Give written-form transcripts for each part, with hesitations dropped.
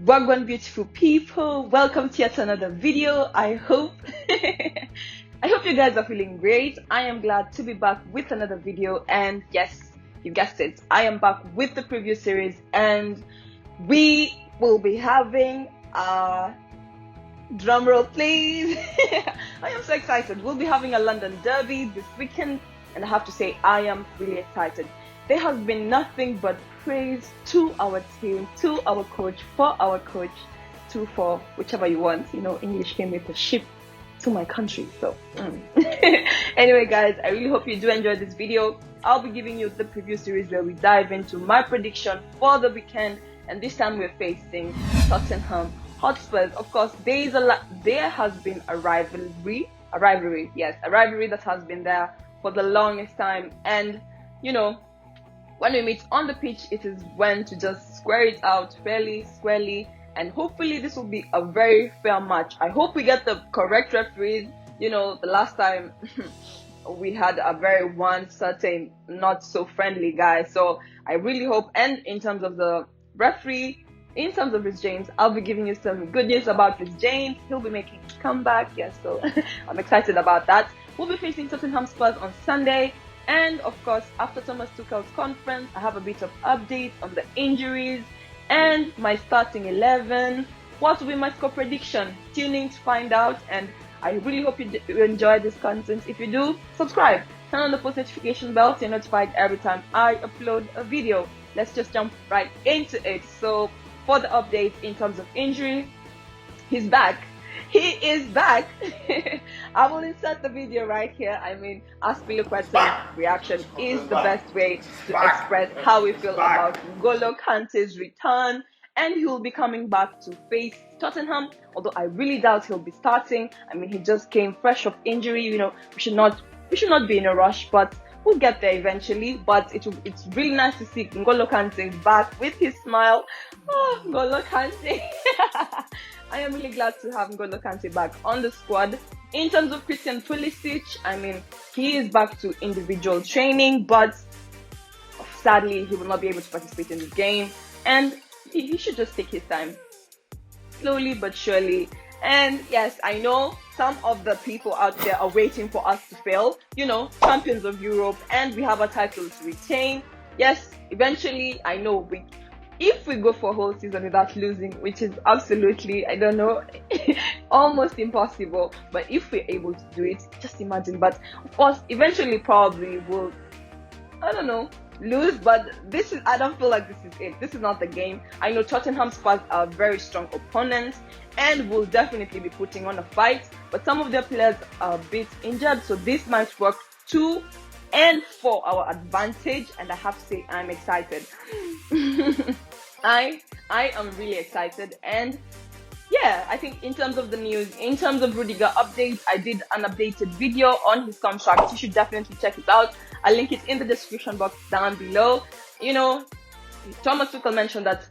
Wagwan beautiful people, welcome to yet another video. I hope I hope you guys are feeling great. I am glad to be back with another video, and yes, you guessed it, I am back with the preview series, and we will be having a drum roll please. I am so excited. We'll be having a London derby this weekend, and I have to say I am really excited. There has been nothing but praise to our team, to our coach, for our coach, for whichever you want. You know, English came with a ship to my country. So anyway guys, I really hope you do enjoy this video. I'll be giving you the preview series where we dive into my prediction for the weekend, and this time we're facing Tottenham Spurs. Of course, there has been a rivalry that has been there for the longest time, and you know, when we meet on the pitch, it is when to just square it out fairly, squarely, and hopefully this will be a very fair match. I hope we get the correct referees. You know, the last time we had a very one certain not so friendly guy, so I really hope. And in terms of the referee, in terms of Rhys James, I'll be giving you some good news about Rhys James. He'll be making his comeback, yes, so I'm excited about that. We'll be facing Tottenham Spurs on Sunday. And of course, after Thomas Tuchel's conference, I have a bit of updates on the injuries and my starting 11. What will be my score prediction? Tune in to find out, and I really hope you enjoy this content. If you do, subscribe, turn on the post notification bell so you're notified every time I upload a video. Let's just jump right into it. So for the update in terms of injury, he's back. He is back. I will insert the video right here. I mean, Ask Piloquet's reaction is the best way to express how we feel about N'Golo Kante's return, and he will be coming back to face Tottenham, although I really doubt he'll be starting. I mean, he just came fresh of injury. You know, we should not be in a rush, but we'll get there eventually. But it's really nice to see N'Golo Kante back with his smile. Oh, N'Golo Kante. I am really glad to have N'Golo Kante back on the squad. In terms of Christian Pulisic, I mean, he is back to individual training, but sadly, he will not be able to participate in this game. And he should just take his time, slowly but surely. And yes, I know some of the people out there are waiting for us to fail. You know, champions of Europe, and we have a title to retain. Yes, eventually, I know if we go for a whole season without losing, which is absolutely, I don't know, almost impossible, but if we're able to do it, just imagine. But of course, eventually probably we'll, I don't know, lose, but I don't feel like this is it. This is not the game. I know Tottenham Spurs are very strong opponents and will definitely be putting on a fight, but some of their players are a bit injured, so this might work to and for our advantage, and I have to say I'm excited. I am really excited. And yeah, I think in terms of the news, in terms of Rudiger updates, I did an updated video on his contract. You should definitely check it out. I'll link it in the description box down below. You know, Thomas Tuchel mentioned that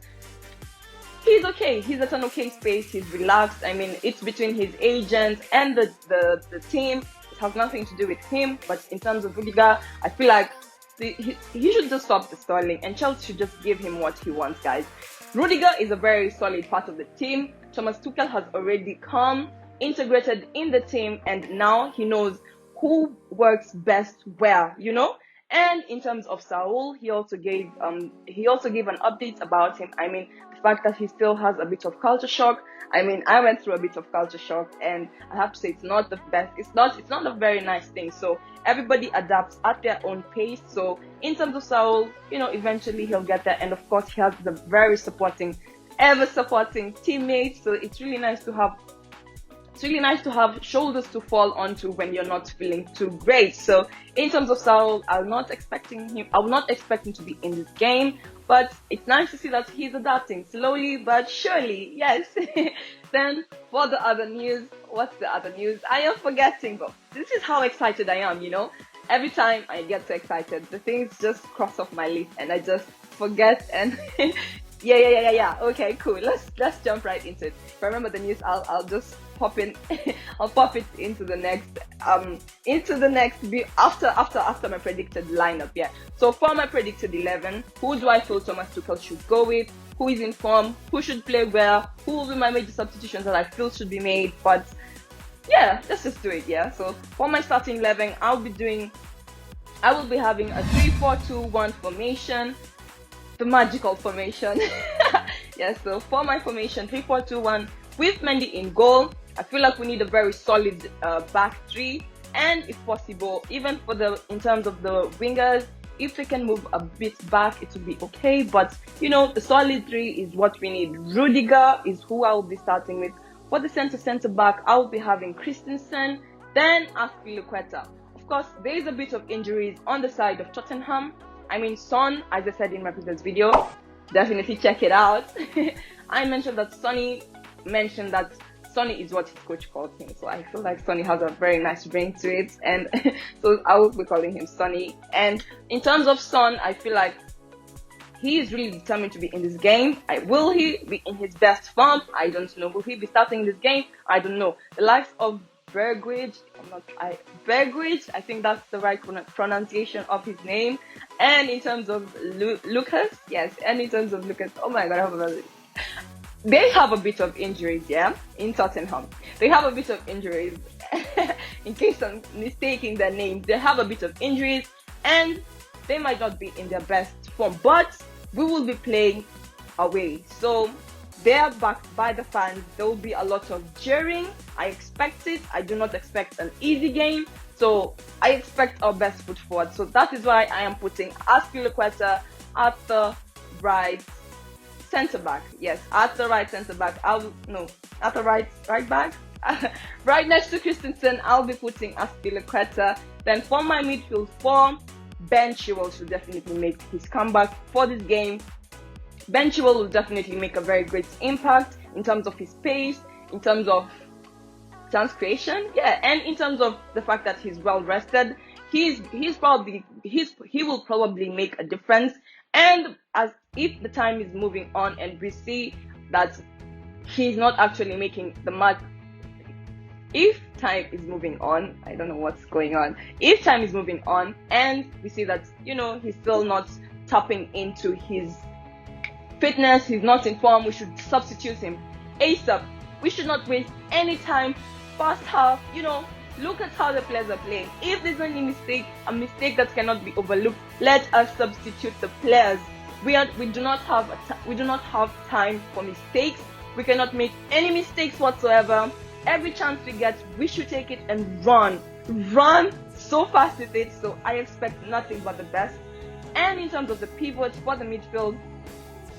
he's okay. He's at an okay space. He's relaxed. I mean, it's between his agent and the team. It has nothing to do with him. But in terms of Rudiger, I feel like he should just stop the stalling, and Chelsea should just give him what he wants, guys. Rudiger is a very solid part of the team. Thomas Tuchel has already come, integrated in the team, and now he knows who works best where, you know. And in terms of Saul, he also gave an update about him. I mean, the fact that he still has a bit of culture shock. I mean, I went through a bit of culture shock, and I have to say it's not the best. It's not a very nice thing. So everybody adapts at their own pace. So in terms of Saul, you know, eventually he'll get there. And of course, he has the very ever supporting teammates. So it's really nice to have. It's really nice to have shoulders to fall onto when you're not feeling too great. So in terms of Saul, I will not expect him to be in this game, but it's nice to see that he's adapting slowly but surely. Yes. Then for the other news, what's the other news? I am forgetting, but this is how excited I am, you know. Every time I get so excited, the things just cross off my list and I just forget. And yeah. Okay, cool. Let's jump right into it. If I remember the news, I'll just pop in. I'll pop it into the next after my predicted lineup. Yeah. So for my predicted 11, who do I feel Thomas Tuchel should go with? who is in form, who should play well, who will be my major substitutions that I feel should be made. But yeah, let's just do it. Yeah. So for my starting 11, I will be having a 3-4-2-1 formation, the magical formation. Yeah. So for my formation, 3-4-2-1 with Mendy in goal. I feel like we need a very solid back three, and if possible, even for in terms of the wingers, if they can move a bit back, it will be okay. But you know, the solid three is what we need. Rudiger is who I will be starting with. For the center back, I will be having Christensen, then Azpilicueta. Of course, there is a bit of injuries on the side of Tottenham. I mean, Son, as I said in my previous video, definitely check it out. I mentioned that Sonny is what his coach calls him, so I feel like Sonny has a very nice ring to it, and so I will be calling him Sonny. And in terms of Son, I feel like he is really determined to be in this game. Will he be in his best form? I don't know. Will he be starting this game? I don't know. The likes of Bergwijn, I think that's the right pronunciation of his name. And in terms of Lucas, oh my god, they have a bit of injuries, yeah, in Tottenham. They have a bit of injuries. In case I'm mistaking their names, they have a bit of injuries, and they might not be in their best form, but we will be playing away. So they are backed by the fans. There will be a lot of cheering. I expect it. I do not expect an easy game. So I expect our best foot forward. So that is why I am putting Azpilicueta at the right centre back. Yes, at the right centre back. At the right back. Right next to Christensen, I'll be putting Azpilicueta. Then for my midfield four, Ben Chilwell should definitely make his comeback for this game. Ben Chilwell will definitely make a very great impact in terms of his pace, in terms of chance creation, yeah, and in terms of the fact that he's well rested. He will probably make a difference. And as if the time is moving on and we see that he's not actually making the mark. If time is moving on, I don't know what's going on. If time is moving on and we see that, you know, he's still not tapping into his fitness, he's not in form, we should substitute him ASAP. We should not waste any time. First half, you know, look at how the players are playing. If there's any mistake, a mistake that cannot be overlooked, let us substitute the players. We do not have time for mistakes. We cannot make any mistakes whatsoever. Every chance we get, we should take it and run so fast with it. So I expect nothing but the best. And in terms of the pivots for the midfield,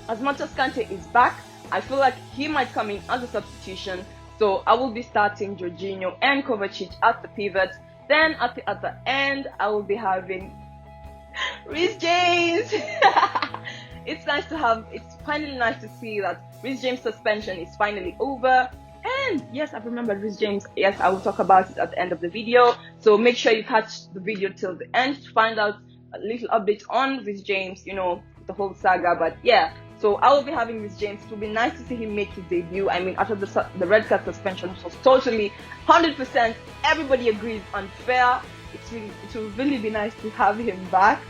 as much as Kante is back, I feel like he might come in as a substitution. So I will be starting Jorginho and Kovacic at the pivot. Then at the end, I will be having Reece James. It's finally nice to see that Reece James' suspension is finally over. And yes, I've remembered Reece James. Yes, I will talk about it at the end of the video. So make sure you catch the video till the end to find out a little update on Reece James, you know, the whole saga. But yeah, so I will be having Reece James. It will be nice to see him make his debut. I mean, after the red card suspension, which was totally 100%, everybody agrees unfair. It will really be nice to have him back.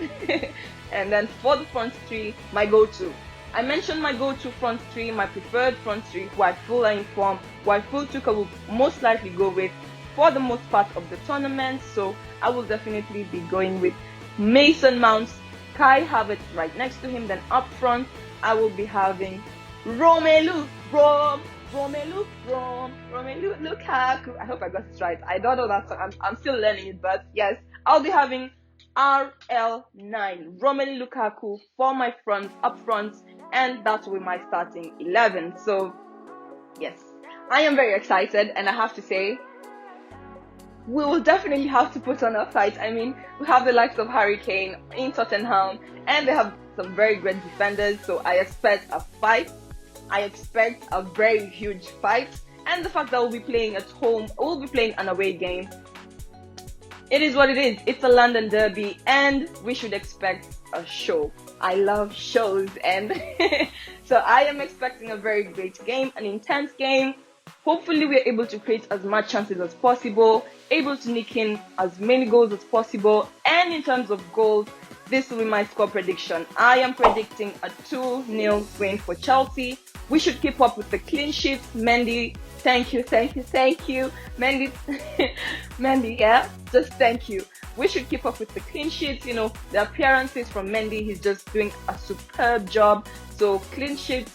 And then for the front three, my go-to. I mentioned my go-to front three, my preferred front three, who I feel are in form, who I feel Tuchel will most likely go with for the most part of the tournament. So I will definitely be going with Mason Mount, Kai Havertz right next to him. Then up front, I will be having Romelu Lukaku. I hope I got it right. I don't know that song. I'm still learning it, but yes, I'll be having RL9, Romelu Lukaku for my up front, and that will be my starting 11. So yes, I am very excited, and I have to say, we will definitely have to put on a fight. I mean, we have the likes of Harry Kane in Tottenham, and they have some very great defenders, so I expect a fight. I expect a very huge fight, and the fact that we'll be playing at home, we'll be playing an away game. It is what it is. It's a London derby, and we should expect a show. I love shows, and so I am expecting a very great game, an intense game. Hopefully, we're able to create as much chances as possible, able to nick in as many goals as possible, and in terms of goals, this will be my score prediction. I am predicting a 2-0 win for Chelsea. We should keep up with the clean sheets. Mendy, thank you. Mendy, Mendy, yeah, just thank you. We should keep up with the clean sheets. You know, the appearances from Mendy, he's just doing a superb job. So clean sheet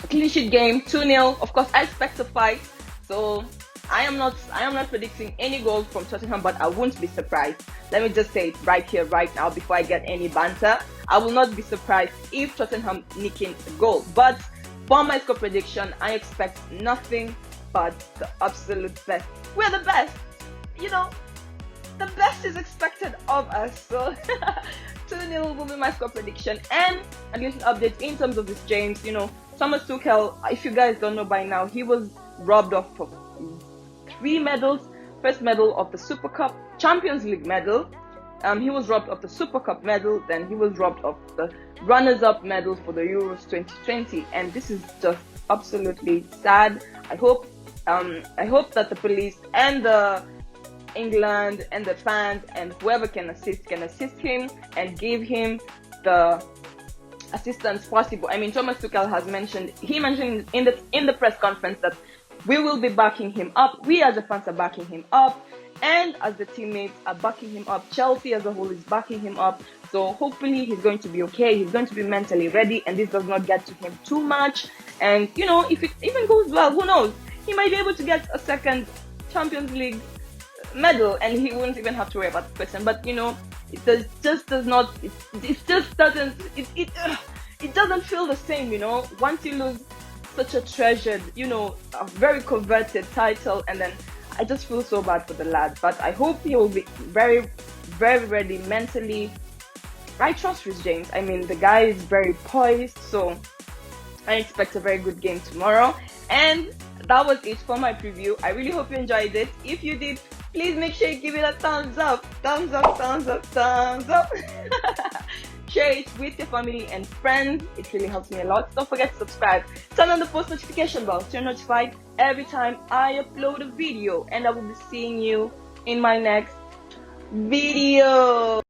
game, 2-0. Of course, I expect a fight. So I am not predicting any goals from Tottenham, but I won't be surprised. Let me just say it right here, right now, before I get any banter. I will not be surprised if Tottenham nicking a goal. But for my score prediction, I expect nothing but the absolute best. We're the best, you know. The best is expected of us. So 2-0 will be my score prediction. And a little update in terms of this James. You know, Thomas Tuchel, if you guys don't know by now, he was robbed of 3 medals. First medal of the Super Cup, Champions League medal. He was robbed of the Super Cup medal. Then he was robbed of the runners-up medal for the Euros 2020. And this is just absolutely sad. I hope that the police and the England and the fans and whoever can assist him and give him the assistance possible. I mean, Thomas Tuchel has mentioned in the press conference that we will be backing him up. We as the fans are backing him up, and as the teammates are backing him up. Chelsea as a whole is backing him up. So hopefully he's going to be okay. He's going to be mentally ready, and this does not get to him too much. And you know, if it even goes well, who knows? He might be able to get a second Champions League medal, and he wouldn't even have to worry about the question. But you know, it doesn't feel the same. You know, once you lose such a treasured, you know, a very coveted title, and then I just feel so bad for the lad. But I hope he will be very, very ready mentally. I trust Rhys James. I mean, the guy is very poised, so I expect a very good game tomorrow. And that was it for my preview. I really hope you enjoyed it. If you did, please make sure you give it a thumbs up. Share it with your family and friends. It really helps me a lot. Don't forget to subscribe. Turn on the post notification bell so you're notified every time I upload a video. And I will be seeing you in my next video.